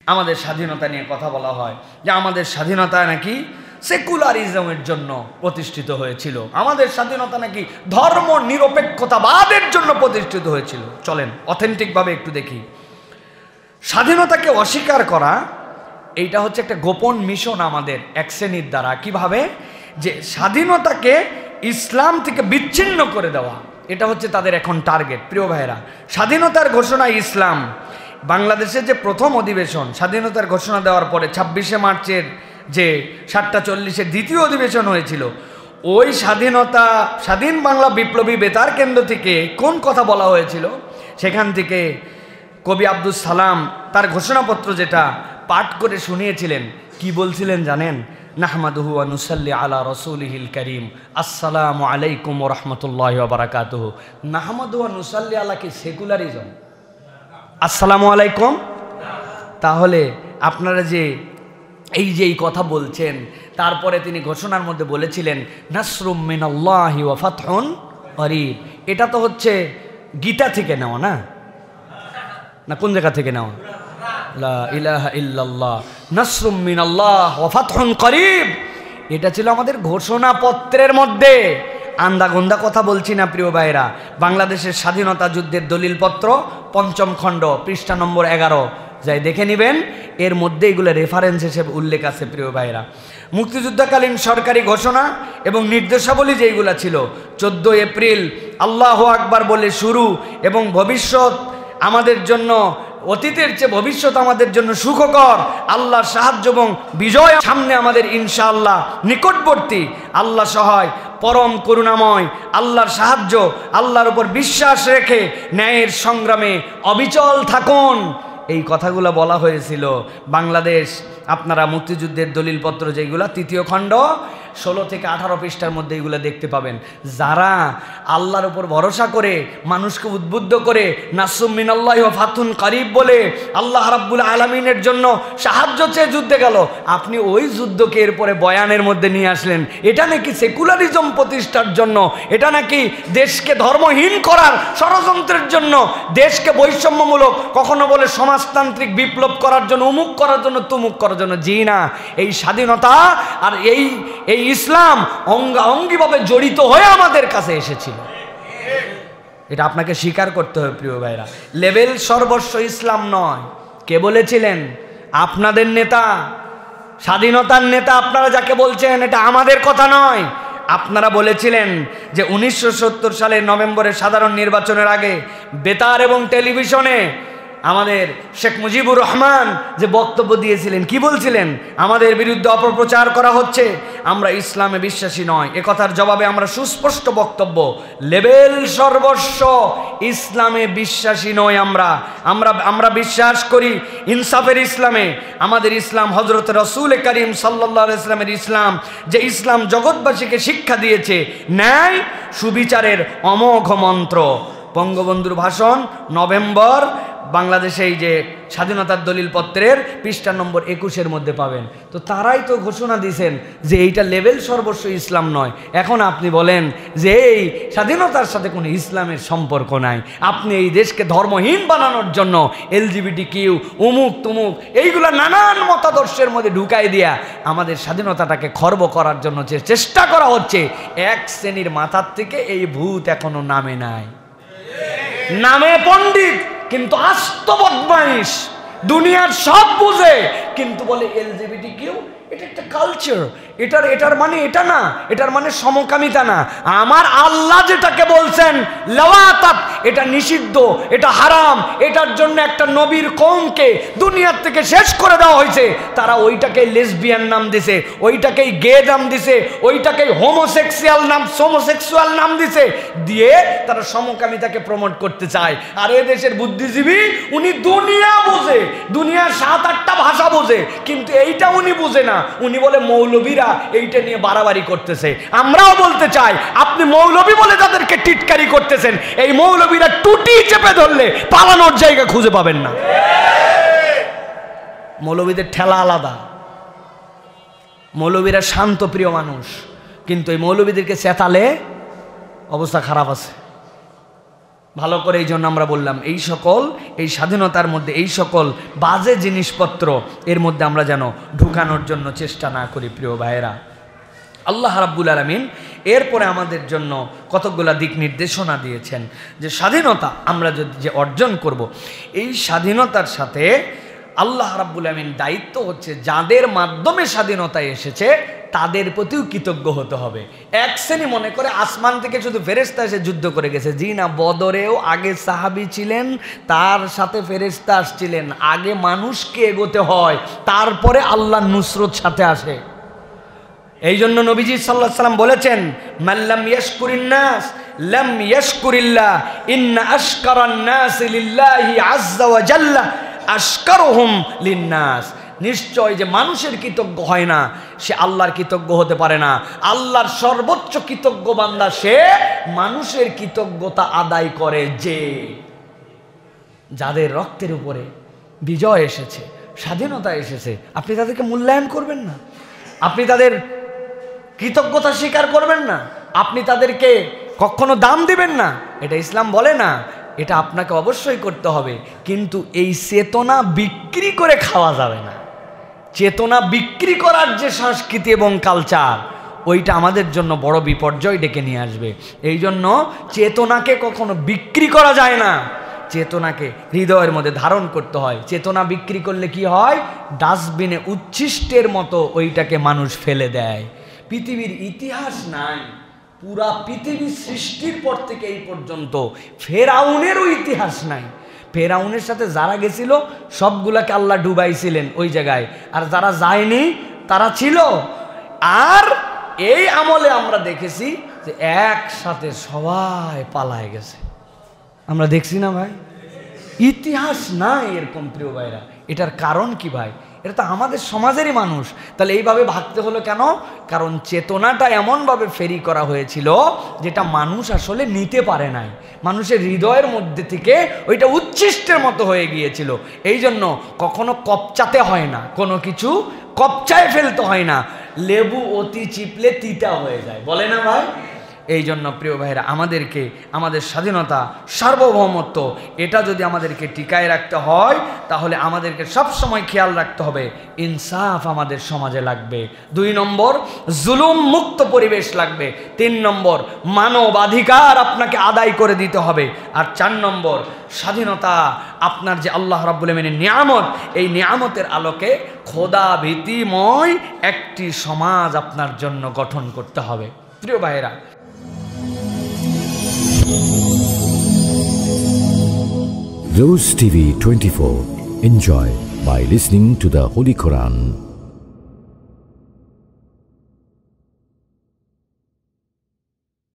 আমাদের স্বাধীনতা নিয়ে কথা বলা হয় যে আমাদের স্বাধীনতা নাকি সেকুলারিজমের জন্য প্রতিষ্ঠিত হয়েছিল, আমাদের স্বাধীনতা নাকি ধর্ম নিরপেক্ষতাবাদের জন্য প্রতিষ্ঠিত হয়েছিল। চলেন অথেন্টিকভাবে একটু দেখি। স্বাধীনতাকে অস্বীকার করা এইটা হচ্ছে একটা গোপন মিশন আমাদের এক শ্রেণীর দ্বারা। কিভাবে? যে স্বাধীনতাকে ইসলাম থেকে বিচ্ছিন্ন করে দেওয়া, এটা হচ্ছে তাদের এখন টার্গেট। প্রিয় ভাইরা, স্বাধীনতার ঘোষণা ইসলাম। বাংলাদেশের যে প্রথম অধিবেশন স্বাধীনতার ঘোষণা দেওয়ার পরে 26শে মার্চের যে 7টা 40-এর দ্বিতীয় অধিবেশন হয়েছিল, ওই স্বাধীন বাংলা বিপ্লবী বেতার কেন্দ্র থেকে কোন কথা বলা হয়েছিল? সেখান থেকে কবি আব্দুল সালাম তার ঘোষণাপত্র যেটা পাঠ করে শুনিয়েছিলেন, কি বলছিলেন জানেন? নাহমাদুহু ওয়া নুসাল্লি আলা রাসূলিহিল কারীম, আসসালামু আলাইকুম ওয়া রাহমাতুল্লাহি ওয়া বারাকাতুহু। নাহমাদুহু ওয়া নুসাল্লি আলা কি সেকুলারিজম? আসসালামু আলাইকুম। তাহলে আপনারা যে এই কথা বলছেন, তারপরে তিনি ঘোষণার মধ্যে বলেছিলেন নাসরুম মিনাল্লাহি ওয়া ফাতহুন করিব। এটা তো হচ্ছে গীতা থেকে নেওয়া, না কোন জায়গা থেকে নেওয়া? লা ইলাহা ইল্লাল্লাহ নাসরুম মিনাল্লাহ ওয়া ফাতহুন করিব। এটা ছিল আমাদের ঘোষণাপত্রের মধ্যে। আন্দাগোন্দা কথা বলছি না প্রিয় ভাইরা। বাংলাদেশের স্বাধীনতা যুদ্ধের দলিলপত্র 5ম খণ্ড পৃষ্ঠা নম্বর 11 যাই দেখে নেবেন, এর মধ্যে এগুলো রেফারেন্স হিসেবে উল্লেখ আছে। প্রিয় ভাইরা, মুক্তিযুদ্ধকালীন সরকারি ঘোষণা এবং নির্দেশাবলী যেইগুলো ছিল, 14 এপ্রিল আল্লাহু আকবার বলে শুরু এবং ভবিষ্যৎ আমাদের জন্য, অতীতের চেয়ে ভবিষ্যৎ আমাদের জন্য সুখকর, আল্লাহর সাহায্য এবং বিজয় সামনে আমাদের ইনশাআল্লাহ নিকটবর্তী, আল্লাহ সহায়, পরম করুণাময়, আল্লাহর সাহায্য, আল্লাহর উপর বিশ্বাস রেখে ন্যায়ের সংগ্রামে অবিচল থাকুন। এই কথাগুলো বলা হয়েছিল। বাংলাদেশ আপনারা মুক্তিযুদ্ধের দলিলপত্র যেগুলো 3য় খণ্ড 16 থেকে 18 পৃষ্ঠার মধ্যে এগুলো দেখতে পাবেন। যারা আল্লাহর উপর ভরসা করে মানুষকে উদ্বুদ্ধ করে নাসরুম মিনাল্লাহি ওয়া ফাতহুন করিব বলে আল্লাহ রাব্বুল আলামিনের জন্য সাহায্য চেয়ে যুদ্ধে গেল, আপনি ওই যুদ্ধকে এরপরে বয়ানের মধ্যে নিয়ে আসলেন। এটা নাকি সেকুলারিজম প্রতিষ্ঠার জন্য, এটা নাকি দেশকে ধর্মহীন করার ষড়যন্ত্রের জন্য, দেশকে বৈষম্যমূলক, কখনো বলে সমাজতান্ত্রিক বিপ্লব করার জন্য, উমুক করার জন্য, তুমুক করার জন্য। জি না, এই স্বাধীনতা আর এই ইসলাম অঙ্গাঅঙ্গিভাবে জড়িত হয়ে আমাদের কাছে এসেছিল। এটা আপনাকে স্বীকার করতে হবে প্রিয় ভাইরা। লেভেল সর্বস্ব ইসলাম নয়। কে বলেছিলেন? আপনাদের নেতা, স্বাধীনতার নেতা আপনারা যাকে বলছেন, এটা আমাদের কথা নয়। আপনারা বলেছিলেন যে 1970 সালের নভেম্বরের সাধারণ নির্বাচনের আগে বেতার এবং টেলিভিশনে আমাদের শেখ মুজিবুর রহমান যে বক্তব্য দিয়েছিলেন, কি বলছিলেন? আমাদের বিরুদ্ধে অপপ্রচার করা হচ্ছে, আমরা ইসলামে বিশ্বাসী নয়। একথার জবাবে আমরা সুস্পষ্ট বক্তব্য, লেভেল সর্বস্ব ইসলামে বিশ্বাসী নয়। আমরা বিশ্বাস করি ইনসাফের ইসলামে। আমাদের ইসলাম হযরত রাসূল করিম সাল্লাল্লাহু আলাইহি ওয়াসাল্লামের ইসলাম, যে ইসলাম জগৎবাসীকে শিক্ষা দিয়েছে ন্যায় সুবিচারের অমোঘ মন্ত্র। বঙ্গবন্ধুর ভাষণ নভেম্বর, বাংলাদেশে এই যে স্বাধীনতার দলিলপত্রের পৃষ্ঠা নম্বর 21-এর মধ্যে পাবেন। তো তারাই তো ঘোষণা দিয়েছেন যে এইটা লেভেল সর্বস্ব ইসলাম নয়। এখন আপনি বলেন যে এই স্বাধীনতার সাথে কোনো ইসলামের সম্পর্ক নাই। আপনি এই দেশকে ধর্মহীন বানানোর জন্য LGBTQ উমুক তুমুক এইগুলো নানান মতাদর্শের মধ্যে ঢুকাই দিয়া আমাদের স্বাধীনতাটাকে খর্ব করার জন্য যে চেষ্টা করা হচ্ছে, এক শ্রেণীর মাথার থেকে এই ভূত এখনো নামে নাই। নামে পণ্ডিত কিন্তু আস্ত বদমাইশ, দুনিয়ার সব বুঝে কিন্তু বলে LGBTQ এটা একটা কালচার, এটার মানে এটা না, এটার মানে সমকামিতা না। আমার আল্লাহ যেটাকে বলছেন লাওয়াতাত, এটা নিষিদ্ধ, এটা হারাম, এটার জন্য একটা নবীর কওমকে দুনিয়ার থেকে শেষ করে দেওয়া হয়েছে। তারা ওইটাকে লেসবিয়ান নাম দিছে, ওইটাকেই গে নাম দিছে, ওইটাকেই হোমোসেক্সুয়াল নাম দিছে, দিয়ে তারা সমকামিতাকে প্রমোট করতে চায়। আর এ দেশের বুদ্ধিজীবী উনি দুনিয়া বোঝে, দুনিয়ার 7-8টা ভাষা বোঝে, কিন্তু এইটা উনি বুঝে না। উনি বলে মৌলবীরা এইটা নিয়ে বাড়াবাড়ি করতেছে। আমরাও বলতে চাই, আপনি মৌলবী বলে তাদেরকে টিটকারি করতেছেন, এই মৌলবীরা টুটি চেপে ধরলে পালানোর জায়গা খুঁজে পাবেন না। মৌলবীদের ঠেলা আলাদা। মৌলবীরা শান্ত প্রিয় মানুষ, কিন্তু এই মৌলবীদেরকে চেতালে অবস্থা খারাপ আছে। ভালো করে এই জন্য আমরা বললাম এই স্বাধীনতার মধ্যে এই সকল বাজে জিনিসপত্র এর মধ্যে আমরা যেন ঢুকানোর জন্য চেষ্টা না করি। প্রিয় ভাইয়েরা, আল্লাহ রাব্বুল আলামিন এরপরে আমাদের জন্য কতকগুলা দিক নির্দেশনা দিয়েছেন যে স্বাধীনতা আমরা যে অর্জন করব, এই স্বাধীনতার সাথে আল্লাহ রাব্বুল আলামিন দায়িত্ব হচ্ছে যাদের মাধ্যমে স্বাধীনতা এসেছে তাদের প্রতিও কৃতজ্ঞ হতে হবে। এক শ্রেণী মনে করে আসমান থেকে শুধু ফেরেশতা এসে যুদ্ধ করে গেছে। জি না, বদরেও আগে সাহাবী ছিলেন, তার সাথে ফেরেশতা আসছিলেন। আগে মানুষকে এগোতে হয়, তারপরে আল্লাহর নুসরত সাথে আসে। এই জন্য নবীজি সাল্লাল্লাহু আলাইহি ওয়াসাল্লাম বলেছেন, মাল্লাম ইয়াশকুরিন নাস লাম ইয়াশকুরিল্লাহ, ইন্না আশকারান নাস লিল্লাহি আযজা ওয়া জাল্লা আশকারুহুম লিন্নাস। নিশ্চয় যে মানুষের কৃতজ্ঞ হয় না সে আল্লাহর কৃতজ্ঞ হতে পারে না। আল্লাহর সর্বোচ্চ কৃতজ্ঞ বান্দা সে মানুষের কৃতজ্ঞতা আদায় করে যে যাদের রক্তের উপরে বিজয় এসেছে, স্বাধীনতা এসেছে, আপনি তাদেরকে মূল্যায়ন করবেন না, আপনি তাদের কৃতজ্ঞতা স্বীকার করবেন না, আপনি তাদেরকে কখনো দাম দিবেন না, এটা ইসলাম বলে না। এটা আপনাকে অবশ্যই করতে হবে, কিন্তু এই চেতনা বিক্রি করে খাওয়া যাবে না। চেতনা বিক্রি করার যে সংস্কৃতি এবং কালচার, ওইটা আমাদের জন্য বড় বিপর্যয় ডেকে নিয়ে আসবে। এই জন্য চেতনাকে কখনো বিক্রি করা যায় না, চেতনাকে হৃদয়ের মধ্যে ধারণ করতে হয়। চেতনা বিক্রি করলে কি হয়? ডাস্টবিনে উচ্ছিষ্টের মতো ওইটাকে মানুষ ফেলে দেয়। পৃথিবীর ইতিহাস নাই, পুরা পৃথিবী সৃষ্টির পর থেকে এই পর্যন্ত ফেরাউনেরও ইতিহাস নাই। ফেরাউনের সাথে যারা গেছিল সবগুলাকে আল্লাহ ডুবাইছিলেন ওই জায়গায়, আর যারা যায়নি তারা ছিল। আর এই আমলে আমরা দেখেছি যে একসাথে সবাই পালায় গেছে। আমরা দেখছি না ভাই? ইতিহাস নাই এরকম। প্রিয় ভাইরা, এটার কারণ কি ভাই? এটা তো আমাদের সমাজেরই মানুষ। তাহলে এইভাবে ভাবতে হলো কেন? কারণ চেতনাটা এমনভাবে ফেরি করা হয়েছিল যেটা মানুষ আসলে নিতে পারে নাই। মানুষের হৃদয়ের মধ্যে থেকে ওইটা উচ্ছিষ্টের মতো হয়ে গিয়েছিল। এই জন্য কখনো কপচাতে হয় না, কোনো কিছু কপচায় ফেলতে হয় না। লেবু অতি চিপলে তিতা হয়ে যায়, বলে না ভাই? এই জন্য প্রিয় ভাইরা, আমাদেরকে আমাদের স্বাধীনতা, সার্বভৌমত্ব, এটা যদি আমাদেরকে টিকায় রাখতে হয় তাহলে আমাদেরকে সবসময় খেয়াল রাখতে হবে ইনসাফ আমাদের সমাজে লাগবে। 2 নম্বর, জুলুম মুক্ত পরিবেশ লাগবে। 3 নম্বর, মানবাধিকার আপনাকে আদায় করে দিতে হবে। আর 4 নম্বর, স্বাধীনতা আপনার যে আল্লাহ রাব্বুল আমিনের নিয়ামত, এই নিয়ামতের আলোকে খোদা ভীতিময় একটি সমাজ আপনার জন্য গঠন করতে হবে। প্রিয় ভাইরা, Rose TV 24. Enjoy by listening to the Holy Quran.